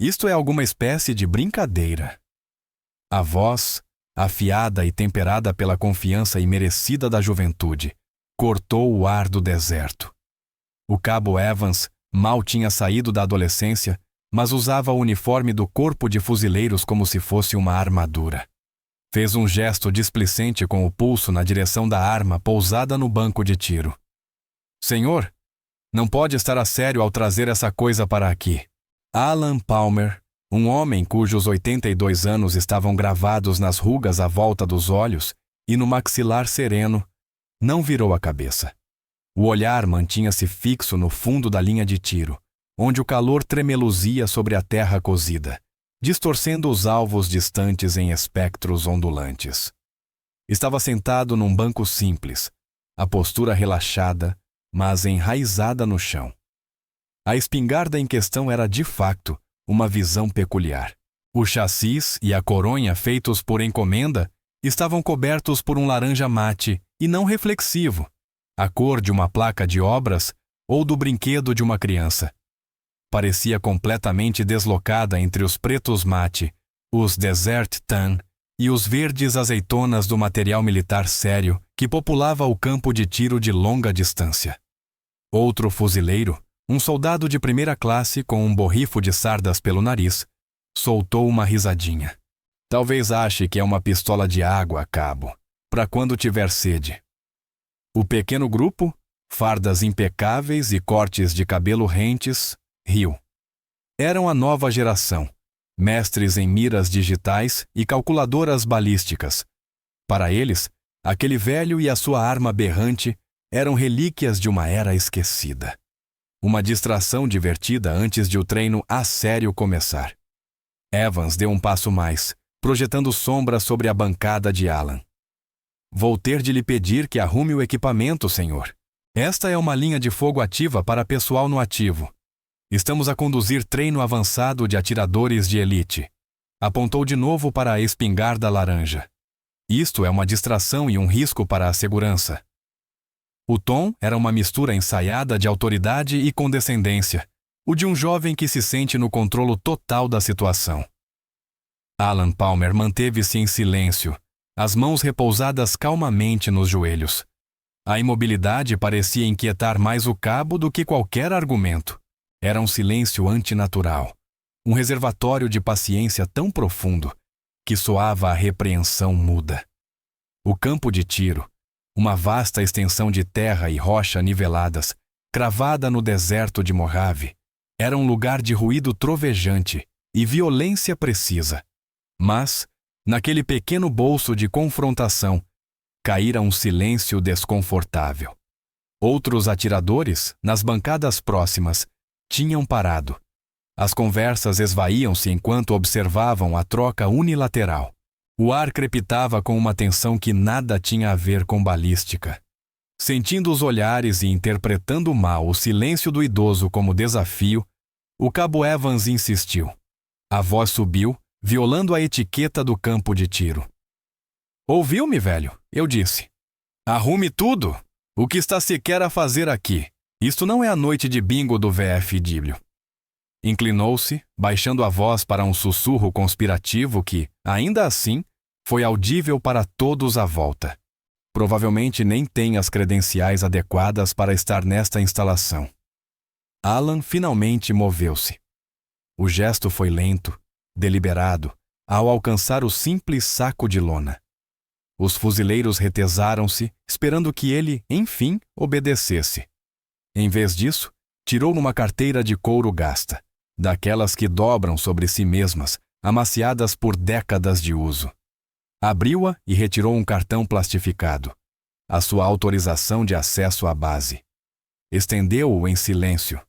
Isto é alguma espécie de brincadeira. A voz, afiada e temperada pela confiança imerecida da juventude, cortou o ar do deserto. O cabo Evans mal tinha saído da adolescência, mas usava o uniforme do corpo de fuzileiros como se fosse uma armadura. Fez um gesto displicente com o pulso na direção da arma pousada no banco de tiro. Senhor, não pode estar a sério ao trazer essa coisa para aqui. Alan Palmer, um homem cujos 82 anos estavam gravados nas rugas à volta dos olhos e no maxilar sereno, não virou a cabeça. O olhar mantinha-se fixo no fundo da linha de tiro, onde o calor tremeluzia sobre a terra cozida, distorcendo os alvos distantes em espectros ondulantes. Estava sentado num banco simples, a postura relaxada, mas enraizada no chão. A espingarda em questão era, de facto, uma visão peculiar. O chassis e a coronha feitos por encomenda estavam cobertos por um laranja mate e não reflexivo, a cor de uma placa de obras ou do brinquedo de uma criança. Parecia completamente deslocada entre os pretos mate, os desert tan e os verdes azeitonas do material militar sério que populava o campo de tiro de longa distância. Outro fuzileiro, um soldado de primeira classe com um borrifo de sardas pelo nariz, soltou uma risadinha. Talvez ache que é uma pistola de água a cabo, para quando tiver sede. O pequeno grupo, fardas impecáveis e cortes de cabelo rentes, riu. Eram a nova geração, mestres em miras digitais e calculadoras balísticas. Para eles, aquele velho e a sua arma berrante eram relíquias de uma era esquecida. Uma distração divertida antes de o treino a sério começar. Evans deu um passo mais, projetando sombra sobre a bancada de Alan. Vou ter de lhe pedir que arrume o equipamento, senhor. Esta é uma linha de fogo ativa para pessoal no ativo. Estamos a conduzir treino avançado de atiradores de elite. Apontou de novo para a espingarda laranja. Isto é uma distração e um risco para a segurança. O tom era uma mistura ensaiada de autoridade e condescendência, o de um jovem que se sente no controle total da situação. Alan Palmer manteve-se em silêncio, as mãos repousadas calmamente nos joelhos. A imobilidade parecia inquietar mais o cabo do que qualquer argumento. Era um silêncio antinatural, um reservatório de paciência tão profundo que soava a repreensão muda. O campo de tiro, uma vasta extensão de terra e rocha niveladas, cravada no deserto de Mojave, era um lugar de ruído trovejante e violência precisa. Mas, naquele pequeno bolso de confrontação, caíra um silêncio desconfortável. Outros atiradores, nas bancadas próximas, tinham parado. As conversas esvaíam-se enquanto observavam a troca unilateral. O ar crepitava com uma tensão que nada tinha a ver com balística. Sentindo os olhares e interpretando mal o silêncio do idoso como desafio, o cabo Evans insistiu. A voz subiu, violando a etiqueta do campo de tiro. Ouviu-me, velho? Eu disse. Arrume tudo! O que está sequer a fazer aqui? Isto não é a noite de bingo do VF Díblio. Inclinou-se, baixando a voz para um sussurro conspirativo que, ainda assim, foi audível para todos à volta. Provavelmente nem tem as credenciais adequadas para estar nesta instalação. Alan finalmente moveu-se. O gesto foi lento, deliberado, ao alcançar o simples saco de lona. Os fuzileiros retesaram-se, esperando que ele, enfim, obedecesse. Em vez disso, tirou numa carteira de couro gasta, daquelas que dobram sobre si mesmas, amaciadas por décadas de uso. Abriu-a e retirou um cartão plastificado, a sua autorização de acesso à base. Estendeu-o em silêncio.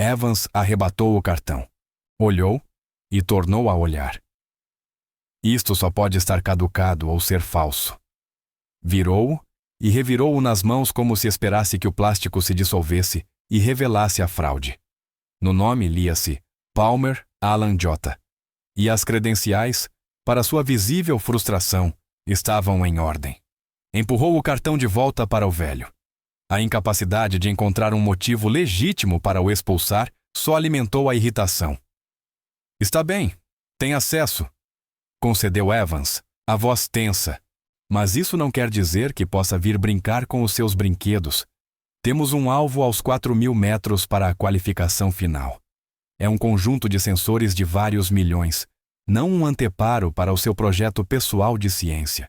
Evans arrebatou o cartão, olhou e tornou a olhar. Isto só pode estar caducado ou ser falso. Virou-o e revirou-o nas mãos como se esperasse que o plástico se dissolvesse e revelasse a fraude. No nome lia-se Palmer Alan J. E as credenciais, para sua visível frustração, estavam em ordem. Empurrou o cartão de volta para o velho. A incapacidade de encontrar um motivo legítimo para o expulsar só alimentou a irritação. Está bem, tem acesso, concedeu Evans, a voz tensa. Mas isso não quer dizer que possa vir brincar com os seus brinquedos. Temos um alvo aos 4.000 metros para a qualificação final. É um conjunto de sensores de vários milhões, não um anteparo para o seu projeto pessoal de ciência.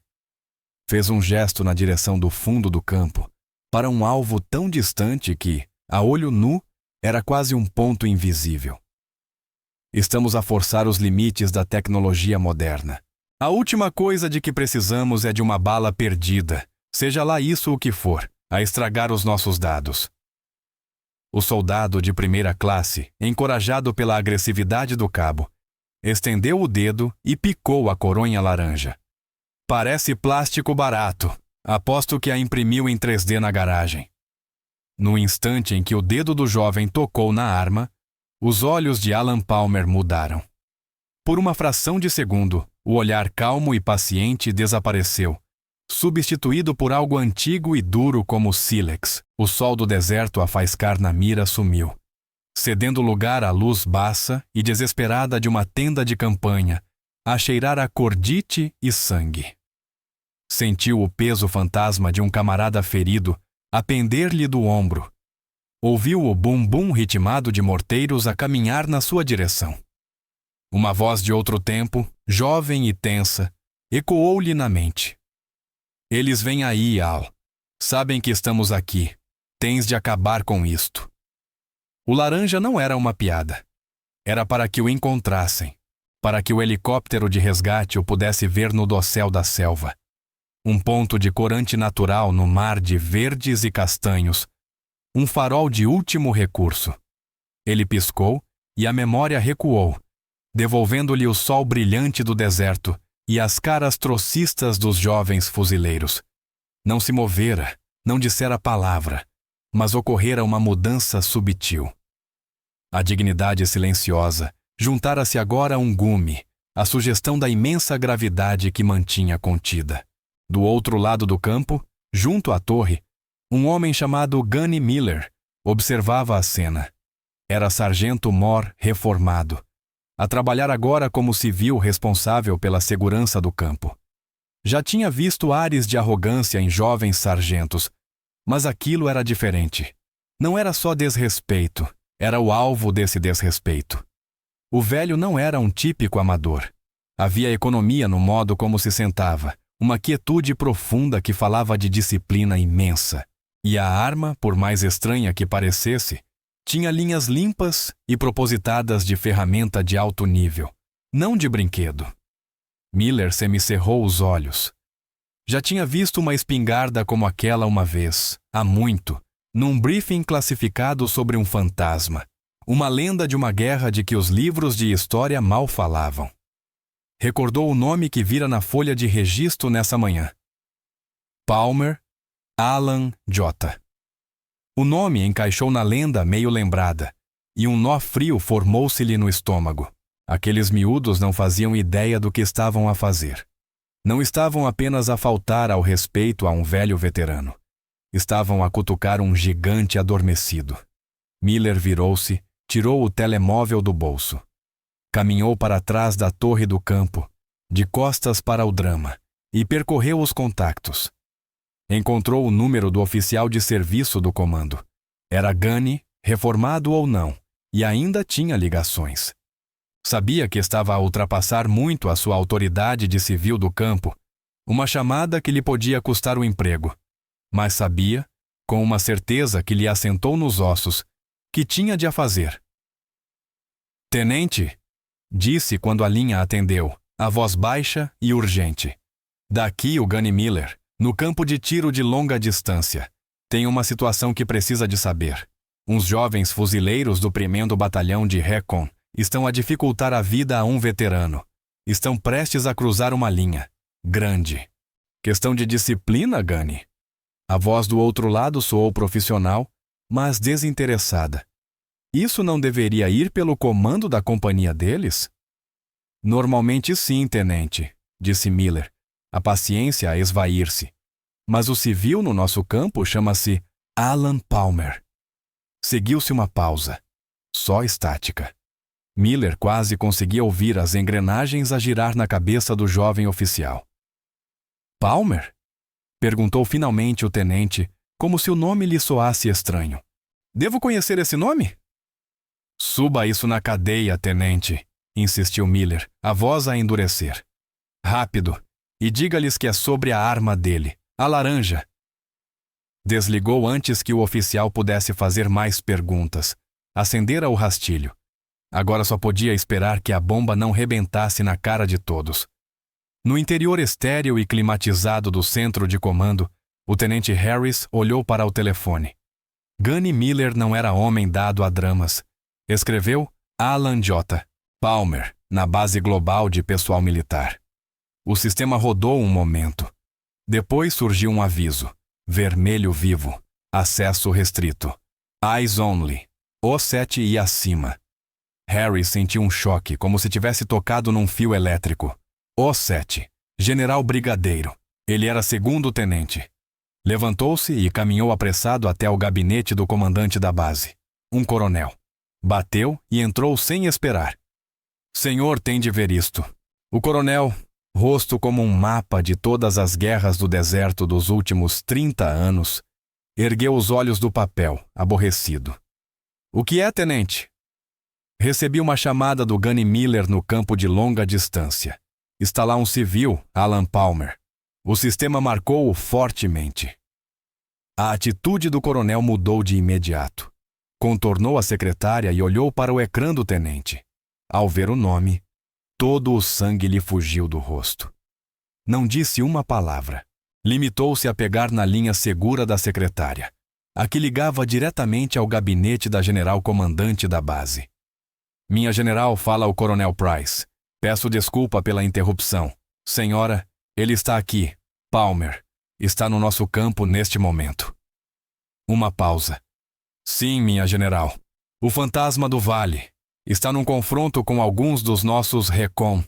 Fez um gesto na direção do fundo do campo, para um alvo tão distante que, a olho nu, era quase um ponto invisível. Estamos a forçar os limites da tecnologia moderna. A última coisa de que precisamos é de uma bala perdida, seja lá isso o que for, a estragar os nossos dados. O soldado de primeira classe, encorajado pela agressividade do cabo, estendeu o dedo e picou a coronha laranja. Parece plástico barato. Aposto que a imprimiu em 3D na garagem. No instante em que o dedo do jovem tocou na arma, os olhos de Alan Palmer mudaram. Por uma fração de segundo, o olhar calmo e paciente desapareceu, substituído por algo antigo e duro como sílex. O sol do deserto a faiscar na mira sumiu, cedendo lugar à luz baça e desesperada de uma tenda de campanha, a cheirar a cordite e sangue. Sentiu o peso fantasma de um camarada ferido a pender-lhe do ombro. Ouviu o bum-bum ritmado de morteiros a caminhar na sua direção. Uma voz de outro tempo, jovem e tensa, ecoou-lhe na mente. Eles vêm aí, Al. Sabem que estamos aqui. Tens de acabar com isto. O laranja não era uma piada. Era para que o encontrassem, para que o helicóptero de resgate o pudesse ver no dossel da selva. Um ponto de cor antinatural no mar de verdes e castanhos. Um farol de último recurso. Ele piscou e a memória recuou, devolvendo-lhe o sol brilhante do deserto e as caras trocistas dos jovens fuzileiros. Não se movera, não dissera palavra, mas ocorrera uma mudança subtil. A dignidade silenciosa juntara-se agora a um gume, a sugestão da imensa gravidade que mantinha contida. Do outro lado do campo, junto à torre, um homem chamado Gunny Miller observava a cena. Era sargento mor reformado, a trabalhar agora como civil responsável pela segurança do campo. Já tinha visto ares de arrogância em jovens sargentos, mas aquilo era diferente. Não era só desrespeito, era o alvo desse desrespeito. O velho não era um típico amador. Havia economia no modo como se sentava, uma quietude profunda que falava de disciplina imensa. E a arma, por mais estranha que parecesse, tinha linhas limpas e propositadas de ferramenta de alto nível, não de brinquedo. Miller semicerrou os olhos. Já tinha visto uma espingarda como aquela uma vez, há muito, num briefing classificado sobre um fantasma, uma lenda de uma guerra de que os livros de história mal falavam. Recordou o nome que vira na folha de registro nessa manhã. Palmer Alan J. O nome encaixou na lenda meio lembrada, e um nó frio formou-se-lhe no estômago. Aqueles miúdos não faziam ideia do que estavam a fazer. Não estavam apenas a faltar ao respeito a um velho veterano. Estavam a cutucar um gigante adormecido. Miller virou-se, tirou o telemóvel do bolso. Caminhou para trás da torre do campo, de costas para o drama, e percorreu os contactos. Encontrou o número do oficial de serviço do comando. Era Gunny, reformado ou não, e ainda tinha ligações. Sabia que estava a ultrapassar muito a sua autoridade de civil do campo, uma chamada que lhe podia custar o emprego. Mas sabia, com uma certeza que lhe assentou nos ossos, que tinha de a fazer. Tenente, disse quando a linha atendeu, a voz baixa e urgente. Daqui o Gunny Miller, no campo de tiro de longa distância. Tem uma situação que precisa de saber. Uns jovens fuzileiros do 1º Batalhão de Recon estão a dificultar a vida a um veterano. Estão prestes a cruzar uma linha. Grande. Questão de disciplina, Gunny? A voz do outro lado soou profissional, mas desinteressada. Isso não deveria ir pelo comando da companhia deles? Normalmente sim, tenente, disse Miller, a paciência a esvair-se. Mas o civil no nosso campo chama-se Alan Palmer. Seguiu-se uma pausa, só estática. Miller quase conseguia ouvir as engrenagens a girar na cabeça do jovem oficial. Palmer? Perguntou finalmente o tenente, como se o nome lhe soasse estranho. Devo conhecer esse nome? Suba isso na cadeia, tenente, insistiu Miller, a voz a endurecer. Rápido, e diga-lhes que é sobre a arma dele, a laranja. Desligou antes que o oficial pudesse fazer mais perguntas. Acendera o rastilho. Agora só podia esperar que a bomba não rebentasse na cara de todos. No interior estéril e climatizado do centro de comando, o tenente Harris olhou para o telefone. Gunny Miller não era homem dado a dramas. Escreveu Alan J. Palmer, na base global de pessoal militar. O sistema rodou um momento. Depois surgiu um aviso. Vermelho vivo. Acesso restrito. Eyes only. O7 e acima. Harry sentiu um choque, como se tivesse tocado num fio elétrico. O7. General Brigadeiro. Ele era segundo tenente. Levantou-se e caminhou apressado até o gabinete do comandante da base. Um coronel. Bateu e entrou sem esperar. Senhor tem de ver isto. O coronel, rosto como um mapa de todas as guerras do deserto dos últimos 30 anos, ergueu os olhos do papel, aborrecido. O que é, tenente? Recebi uma chamada do Gunny Miller no campo de longa distância. Está lá um civil, Alan Palmer. O sistema marcou-o fortemente. A atitude do coronel mudou de imediato. Contornou a secretária e olhou para o ecrã do tenente. Ao ver o nome, todo o sangue lhe fugiu do rosto. Não disse uma palavra. Limitou-se a pegar na linha segura da secretária, a que ligava diretamente ao gabinete da general-comandante da base. Minha general, fala ao coronel Price. Peço desculpa pela interrupção. Senhora, ele está aqui. Palmer. Está no nosso campo neste momento. Uma pausa. Sim, minha general. O fantasma do vale. Está num confronto com alguns dos nossos recon.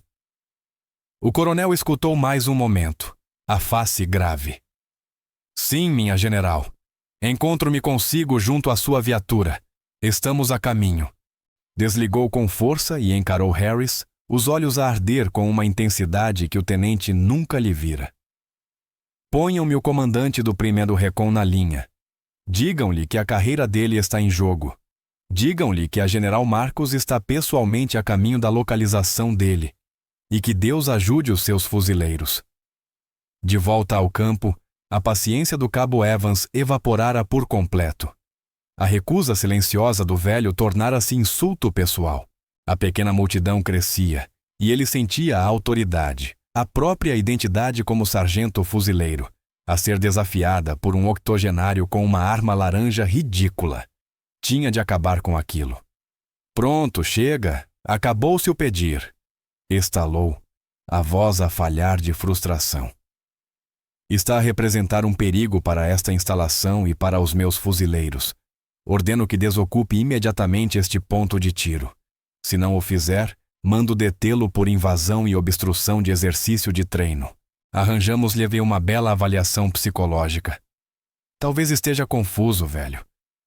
O coronel escutou mais um momento, a face grave. Sim, minha general. Encontro-me consigo junto à sua viatura. Estamos a caminho. Desligou com força e encarou Harris, os olhos a arder com uma intensidade que o tenente nunca lhe vira. Ponham-me o comandante do primeiro recon na linha. Digam-lhe que a carreira dele está em jogo. Digam-lhe que a General Marcos está pessoalmente a caminho da localização dele e que Deus ajude os seus fuzileiros. De volta ao campo, a paciência do cabo Evans evaporara por completo. A recusa silenciosa do velho tornara-se insulto pessoal. A pequena multidão crescia e ele sentia a autoridade, a própria identidade como sargento fuzileiro, a ser desafiada por um octogenário com uma arma laranja ridícula. Tinha de acabar com aquilo. Pronto, chega. Acabou-se o pedir. Estalou, a voz a falhar de frustração. Está a representar um perigo para esta instalação e para os meus fuzileiros. Ordeno que desocupe imediatamente este ponto de tiro. Se não o fizer, mando detê-lo por invasão e obstrução de exercício de treino. Arranjamos-lhe uma bela avaliação psicológica. Talvez esteja confuso, velho.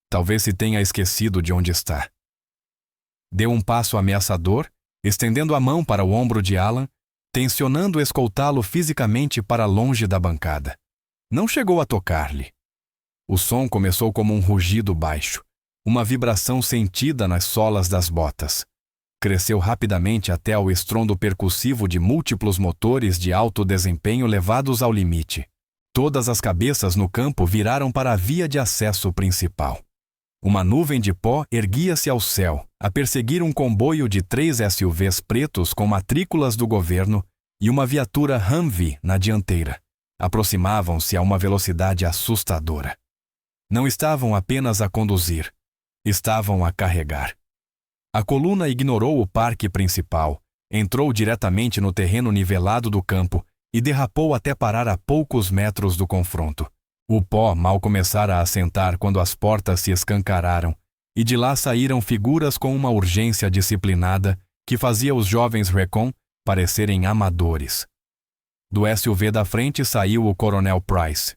Talvez se tenha esquecido de onde está. Deu um passo ameaçador, estendendo a mão para o ombro de Alan, tencionando escoltá-lo fisicamente para longe da bancada. Não chegou a tocar-lhe. O som começou como um rugido baixo, uma vibração sentida nas solas das botas. Cresceu rapidamente até ao estrondo percussivo de múltiplos motores de alto desempenho levados ao limite. Todas as cabeças no campo viraram para a via de acesso principal. Uma nuvem de pó erguia-se ao céu, a perseguir um comboio de 3 SUVs pretos com matrículas do governo e uma viatura Humvee na dianteira. Aproximavam-se a uma velocidade assustadora. Não estavam apenas a conduzir, estavam a carregar. A coluna ignorou o parque principal, entrou diretamente no terreno nivelado do campo e derrapou até parar a poucos metros do confronto. O pó mal começara a assentar quando as portas se escancararam, e de lá saíram figuras com uma urgência disciplinada que fazia os jovens recon parecerem amadores. Do SUV da frente saiu o coronel Price,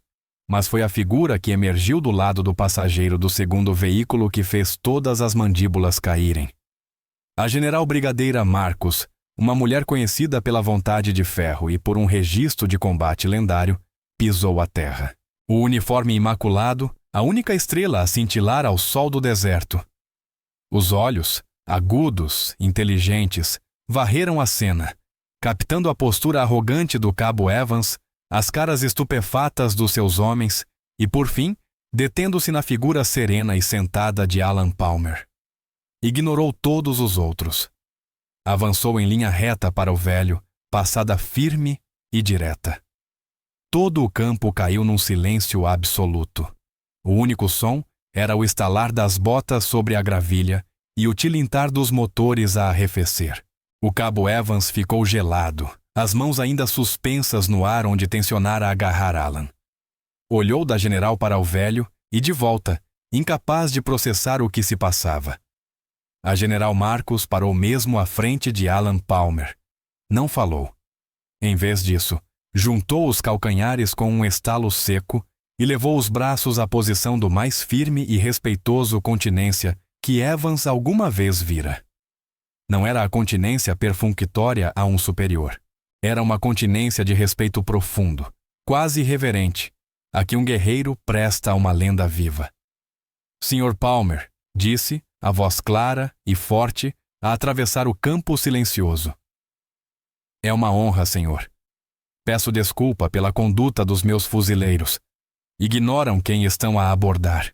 mas foi a figura que emergiu do lado do passageiro do segundo veículo que fez todas as mandíbulas caírem. A general brigadeira Marcos, uma mulher conhecida pela vontade de ferro e por um registro de combate lendário, pisou a terra. O uniforme imaculado, a única estrela a cintilar ao sol do deserto. Os olhos, agudos, inteligentes, varreram a cena, captando a postura arrogante do cabo Evans, as caras estupefatas dos seus homens e, por fim, detendo-se na figura serena e sentada de Alan Palmer. Ignorou todos os outros. Avançou em linha reta para o velho, passada firme e direta. Todo o campo caiu num silêncio absoluto. O único som era o estalar das botas sobre a gravilha e o tilintar dos motores a arrefecer. O cabo Evans ficou gelado, as mãos ainda suspensas no ar onde tencionara agarrar Alan. Olhou da general para o velho e de volta, incapaz de processar o que se passava. A general Marcos parou mesmo à frente de Alan Palmer. Não falou. Em vez disso, juntou os calcanhares com um estalo seco e levou os braços à posição do mais firme e respeitoso continência que Evans alguma vez vira. Não era a continência perfunctória a um superior. Era uma continência de respeito profundo, quase reverente, a que um guerreiro presta a uma lenda viva. Sr. Palmer, disse, a voz clara e forte, a atravessar o campo silencioso. É uma honra, senhor. Peço desculpa pela conduta dos meus fuzileiros. Ignoram quem estão a abordar.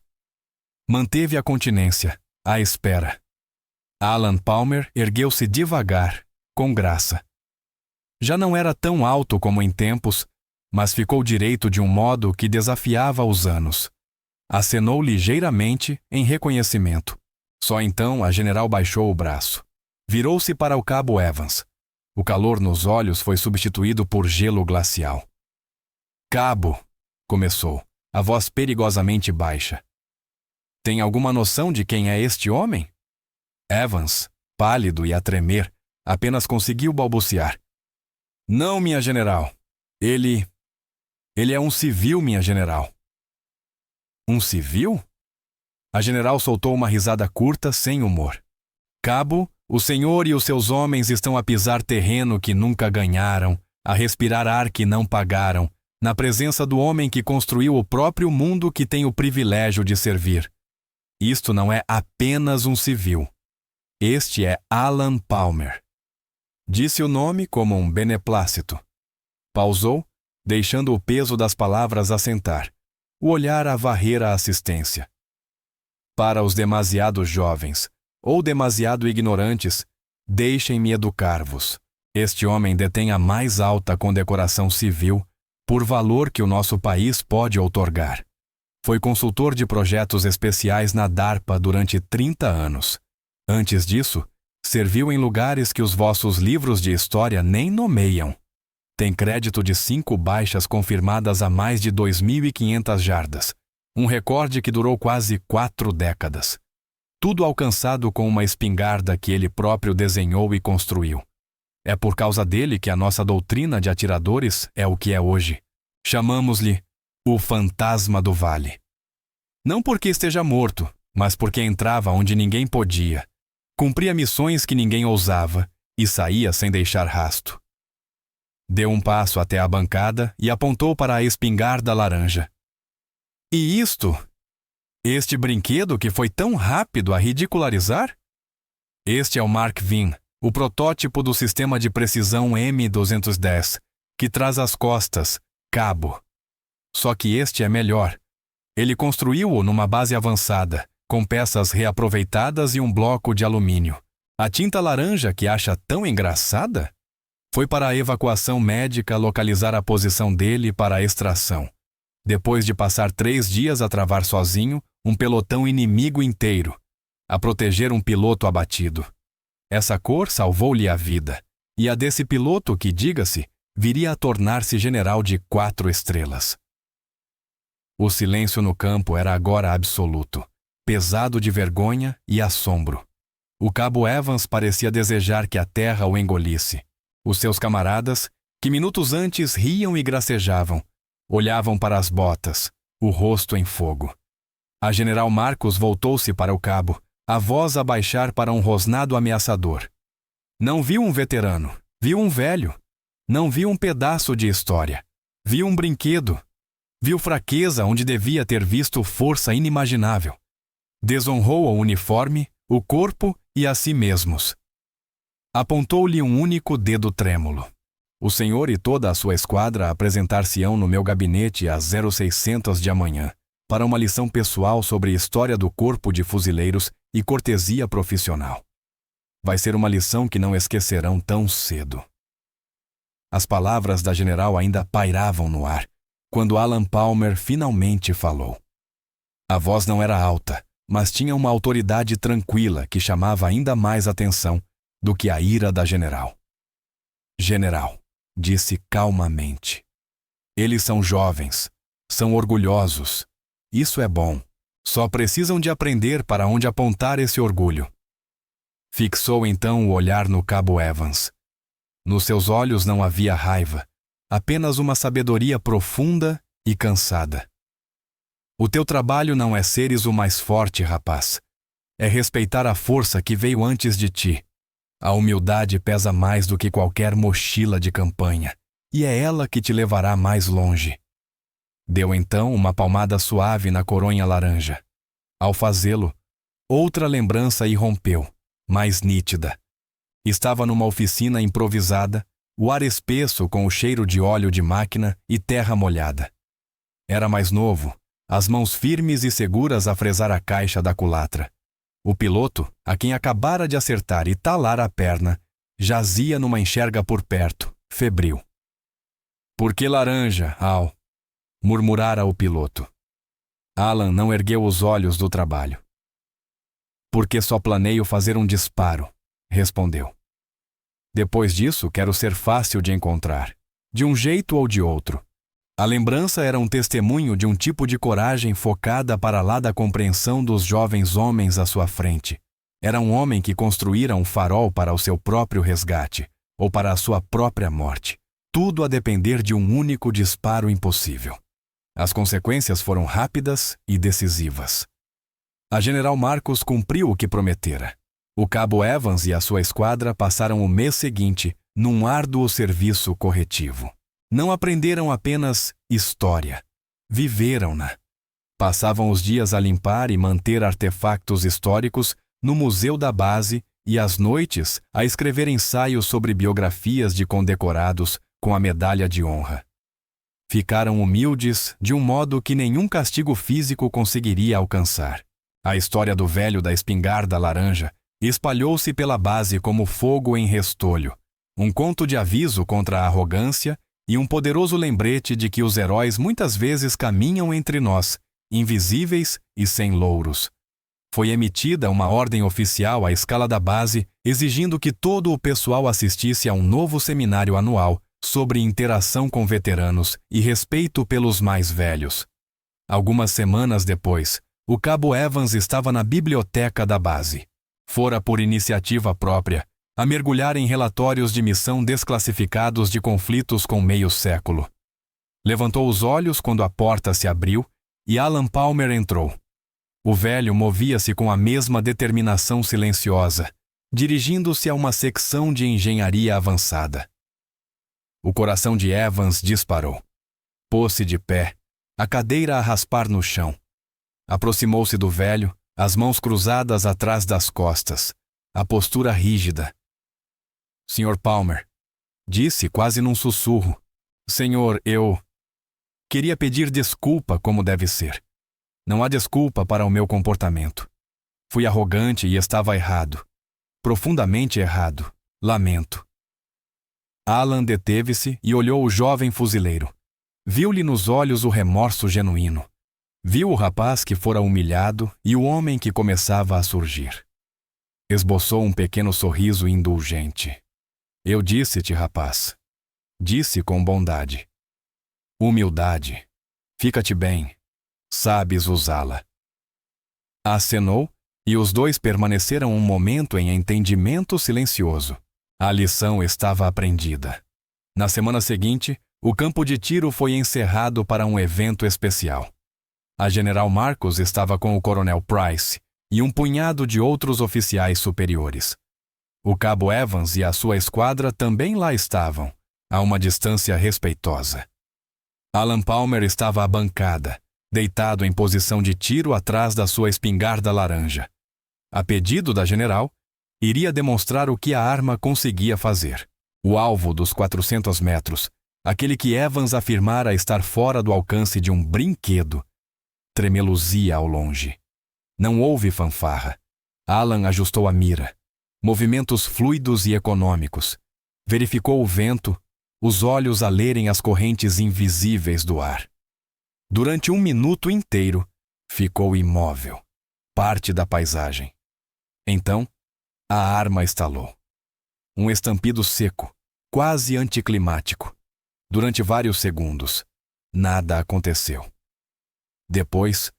Manteve a continência, à espera. Alan Palmer ergueu-se devagar, com graça. Já não era tão alto como em tempos, mas ficou direito de um modo que desafiava os anos. Acenou ligeiramente em reconhecimento. Só então a general baixou o braço. Virou-se para o cabo Evans. O calor nos olhos foi substituído por gelo glacial. Cabo, começou, a voz perigosamente baixa. Tem alguma noção de quem é este homem? Evans, pálido e a tremer, apenas conseguiu balbuciar. Não, minha general. Ele é um civil, minha general. Um civil? A general soltou uma risada curta, sem humor. Cabo, o senhor e os seus homens estão a pisar terreno que nunca ganharam, a respirar ar que não pagaram, na presença do homem que construiu o próprio mundo que tem o privilégio de servir. Isto não é apenas um civil. Este é Alan Palmer. Disse o nome como um beneplácito. Pausou, deixando o peso das palavras assentar, o olhar a varrer a assistência. Para os demasiado jovens, ou demasiado ignorantes, deixem-me educar-vos. Este homem detém a mais alta condecoração civil, por valor que o nosso país pode outorgar. Foi consultor de projetos especiais na DARPA durante 30 anos. Antes disso, serviu em lugares que os vossos livros de história nem nomeiam. Tem crédito de 5 baixas confirmadas a mais de 2.500 jardas, um recorde que durou quase 4 décadas. Tudo alcançado com uma espingarda que ele próprio desenhou e construiu. É por causa dele que a nossa doutrina de atiradores é o que é hoje. Chamamos-lhe o Fantasma do Vale. Não porque esteja morto, mas porque entrava onde ninguém podia, cumpria missões que ninguém ousava e saía sem deixar rasto. Deu um passo até a bancada e apontou para a espingarda laranja. E isto? Este brinquedo que foi tão rápido a ridicularizar? Este é o Mark V, o protótipo do sistema de precisão M210, que traz às costas, cabo. Só que este é melhor. Ele construiu-o numa base avançada, com peças reaproveitadas e um bloco de alumínio. A tinta laranja que acha tão engraçada? Foi para a evacuação médica localizar a posição dele para a extração. Depois de passar 3 dias a travar sozinho um pelotão inimigo inteiro, a proteger um piloto abatido. Essa cor salvou-lhe a vida, e a desse piloto que, diga-se, viria a tornar-se general de 4 estrelas. O silêncio no campo era agora absoluto, pesado de vergonha e assombro. O cabo Evans parecia desejar que a terra o engolisse. Os seus camaradas, que minutos antes riam e gracejavam, olhavam para as botas, o rosto em fogo. A general Marcos voltou-se para o cabo, a voz a baixar para um rosnado ameaçador. Não viu um veterano, viu um velho. Não viu um pedaço de história. Viu um brinquedo. Viu fraqueza onde devia ter visto força inimaginável. Desonrou o uniforme, o corpo e a si mesmos. Apontou-lhe um único dedo trêmulo. O senhor e toda a sua esquadra apresentar-se-ão no meu gabinete às 0600 de amanhã, para uma lição pessoal sobre história do corpo de fuzileiros e cortesia profissional. Vai ser uma lição que não esquecerão tão cedo. As palavras da general ainda pairavam no ar, quando Alan Palmer finalmente falou. A voz não era alta, mas tinha uma autoridade tranquila que chamava ainda mais atenção do que a ira da general. General, disse calmamente. Eles são jovens, são orgulhosos. Isso é bom. Só precisam de aprender para onde apontar esse orgulho. Fixou então o olhar no cabo Evans. Nos seus olhos não havia raiva, apenas uma sabedoria profunda e cansada. O teu trabalho não é seres o mais forte, rapaz. É respeitar a força que veio antes de ti. A humildade pesa mais do que qualquer mochila de campanha, e é ela que te levará mais longe. Deu então uma palmada suave na coronha laranja. Ao fazê-lo, outra lembrança irrompeu, mais nítida. Estava numa oficina improvisada, o ar espesso com o cheiro de óleo de máquina e terra molhada. Era mais novo, as mãos firmes e seguras a fresar a caixa da culatra. O piloto, a quem acabara de acertar e talar a perna, jazia numa enxerga por perto, febril. Por que laranja, Al? Murmurara o piloto. Alan não ergueu os olhos do trabalho. Porque só planeio fazer um disparo, respondeu. Depois disso, quero ser fácil de encontrar, de um jeito ou de outro. A lembrança era um testemunho de um tipo de coragem focada para lá da compreensão dos jovens homens à sua frente. Era um homem que construíra um farol para o seu próprio resgate, ou para a sua própria morte. Tudo a depender de um único disparo impossível. As consequências foram rápidas e decisivas. A general Marcos cumpriu o que prometera. O cabo Evans e a sua esquadra passaram o mês seguinte num árduo serviço corretivo. Não aprenderam apenas história, viveram-na. Passavam os dias a limpar e manter artefactos históricos no museu da base e às noites a escrever ensaios sobre biografias de condecorados com a medalha de honra. Ficaram humildes de um modo que nenhum castigo físico conseguiria alcançar. A história do velho da espingarda laranja espalhou-se pela base como fogo em restolho, um conto de aviso contra a arrogância e um poderoso lembrete de que os heróis muitas vezes caminham entre nós, invisíveis e sem louros. Foi emitida uma ordem oficial à escala da base, exigindo que todo o pessoal assistisse a um novo seminário anual sobre interação com veteranos e respeito pelos mais velhos. Algumas semanas depois, o cabo Evans estava na biblioteca da base. Fora por iniciativa própria, a mergulhar em relatórios de missão desclassificados de conflitos com meio século. Levantou os olhos quando a porta se abriu e Alan Palmer entrou. O velho movia-se com a mesma determinação silenciosa, dirigindo-se a uma secção de engenharia avançada. O coração de Evans disparou. Pôs-se de pé, a cadeira a raspar no chão. Aproximou-se do velho, as mãos cruzadas atrás das costas, a postura rígida. Sr. Palmer, disse quase num sussurro. Senhor, eu queria pedir desculpa como deve ser. Não há desculpa para o meu comportamento. Fui arrogante e estava errado. Profundamente errado. Lamento. Alan deteve-se e olhou o jovem fuzileiro. Viu-lhe nos olhos o remorso genuíno. Viu o rapaz que fora humilhado e o homem que começava a surgir. Esboçou um pequeno sorriso indulgente. Eu disse-te, rapaz. Disse com bondade. Humildade. Fica-te bem. Sabes usá-la. Acenou e os dois permaneceram um momento em entendimento silencioso. A lição estava aprendida. Na semana seguinte, o campo de tiro foi encerrado para um evento especial. A general Marcos estava com o coronel Price, e um punhado de outros oficiais superiores. O cabo Evans e a sua esquadra também lá estavam, a uma distância respeitosa. Alan Palmer estava à bancada, deitado em posição de tiro atrás da sua espingarda laranja. A pedido da general, iria demonstrar o que a arma conseguia fazer. O alvo dos 400 metros, aquele que Evans afirmara estar fora do alcance de um brinquedo, tremeluzia ao longe. Não houve fanfarra. Alan ajustou a mira. Movimentos fluidos e econômicos. Verificou o vento, os olhos a lerem as correntes invisíveis do ar. Durante 1 minuto inteiro, ficou imóvel, parte da paisagem. Então, a arma estalou. Um estampido seco, quase anticlimático. Durante vários segundos, nada aconteceu. Depois,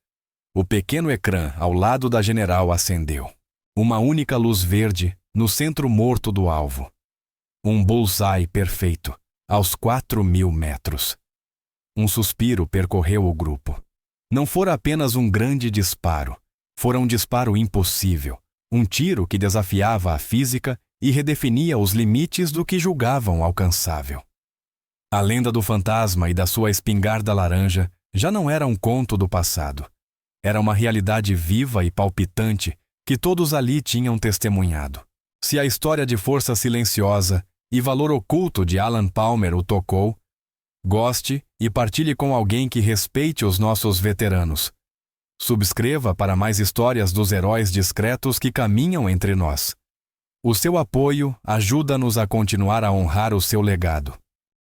o pequeno ecrã ao lado da general acendeu. Uma única luz verde no centro morto do alvo. Um bullseye perfeito, aos 4.000 metros. Um suspiro percorreu o grupo. Não fora apenas um grande disparo. Fora um disparo impossível. Um tiro que desafiava a física e redefinia os limites do que julgavam alcançável. A lenda do fantasma e da sua espingarda laranja já não era um conto do passado. Era uma realidade viva e palpitante que todos ali tinham testemunhado. Se a história de força silenciosa e valor oculto de Alan Palmer o tocou, goste e partilhe com alguém que respeite os nossos veteranos. Subscreva para mais histórias dos heróis discretos que caminham entre nós. O seu apoio ajuda-nos a continuar a honrar o seu legado.